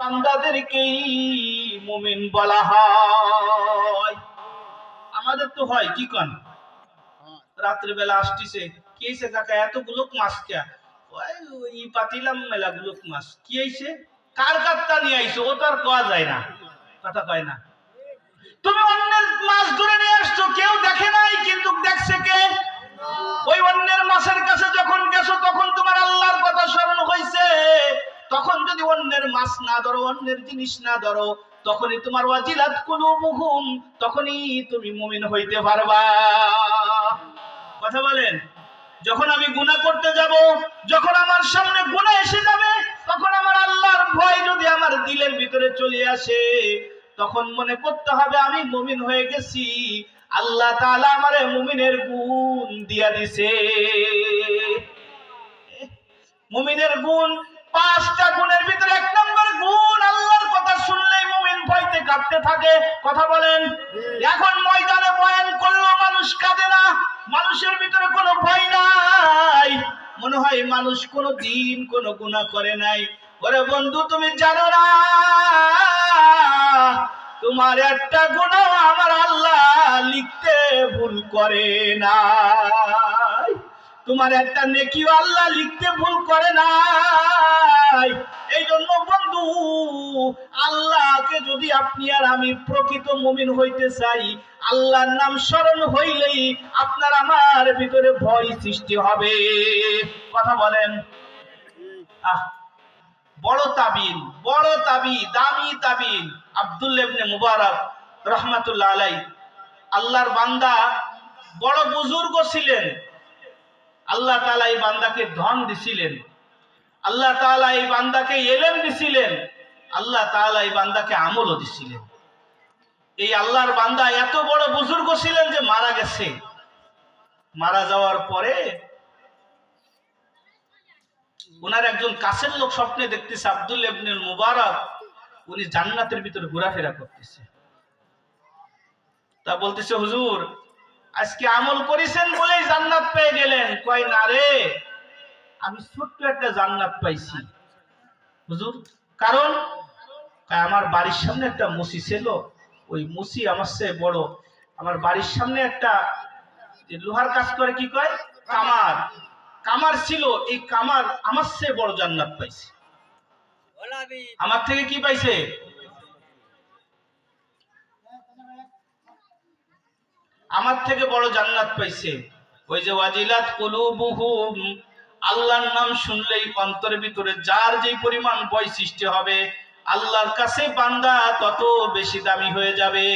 বান্দাদেরকেই মুমিন বলা হয়। আমাদের তো হয় কি কোন রাত্রে বেলা আসতিছে কি হইছে কাকা এতগুলো মাছ কে ওই পাতিলাম মেলাগুলো মাছ কি হইছে কার কাটটা নিয়ে আইছো ও তো আর কোয়া যায় না কথা কয় না। তুমি অন্যের মাছ ধরে নিয়ে আসছো কেউ দেখে নাই কিন্তু দেখছে কে? ওই অন্যের মাছের কাছে যখন গেছো তখন তোমার আল্লাহর কথা স্মরণ হইছে। তখন যদি অন্যের মাছ না ধরো অন্যের জিনিস না ধরো তখনই তোমার ওয়াজিলাত কুলুবুহুম তখনই তুমি মুমিন হইতে পারবা। কথা বলেন। যখন আমি গুনাহ করতে যাব যখন আমার সামনে গুনাহ এসে যাবে তখন আমার আল্লাহর ভয় যদি আমার দিলের ভিতরে চলে আসে তখন মনে করতে হবে আমি মুমিন হয়ে গেছি, আল্লাহ তাআলা আমারে মুমিনের গুণ দিয়া দিছে। মুমিনের গুণ পাঁচটা গুণের ভিতরে এক নম্বর গুণ আল্লাহর কথা শুনলেই মুমিন ভয়তে কাঁপতে থাকে। কথা বলেন। এখন ময়দানে বয়ান করলেও মানুষ কাঁদে না, মানুষের ভিতরে কোনো ভয় নাই, মনে হয় মানুষ কোনো দিন কোনো গুনাহ করে নাই। ওরে বন্ধু তুমি জানো না তোমার একটা গুনাহ আমার আল্লাহ লিখতে ভুল করে না, তোমার একটা নেকি আল্লাহ লিখতে ভুল করে নাই। এই জন্য বন্ধু আল্লাহকে যদি আপনি আর আমি প্রকৃত মুমিন হইতে চাই আল্লাহর নাম স্মরণ হইলেই আপনার আমার ভিতরে ভয় সৃষ্টি হবে। কথা বলেন। বড় তাবিন দামি তাবিন আব্দুল্লাহ ইবনে মুবারক রাহমাতুল্লাহ আলাইহি আল্লাহর বান্দা বড় বুজুর্গ ছিলেন। আল্লাহ তাআলা এই বান্দাকে ধন দিছিলেন, আল্লাহ তাআলা এই বান্দাকে ইলম দিছিলেন, আল্লাহ তাআলা এই বান্দাকে আমলও দিছিলেন। এই আল্লাহর বান্দা এত বড় বুজুর্গ ছিলেন যে মারা গেছে। মারা যাওয়ার পরে ওনার একজন কাছের লোক স্বপ্নে দেখতেছে আব্দুল্লাহ ইবনে মুবারক উনি জান্নাতের ভিতরে ঘোরাফেরা করতেছে। তা বলতেছে হুজুর আজকে আমল করেছেন বলেই জান্নাত পেয়ে গেলেন। কয় না রে, আমি ছোট্ট একটা জান্নাত পাইছি হুজুর। কারণ আমার বাড়ির সামনে একটা মুসি ছিল, ওই মুসি আমার চেয়ে বড়। আমার বাড়ির সামনে একটা লোহার কাজ করে কি কয় কামার ছিল, এই কামার আমার চেয়ে বড় জান্নাত পাইছে। আমার থেকে কি পাইছে? আমার থেকে বড় জান্নাত পাইছে। ওই যে ওয়াজিলাত কুলুবুহুম আল্লাহর নাম শুনলেই অন্তরের ভিতরে যার যেই পরিমাণ ভয় সৃষ্টি হবে আল্লাহর কাছে বান্দা তত বেশি দামি হয়ে যাবে।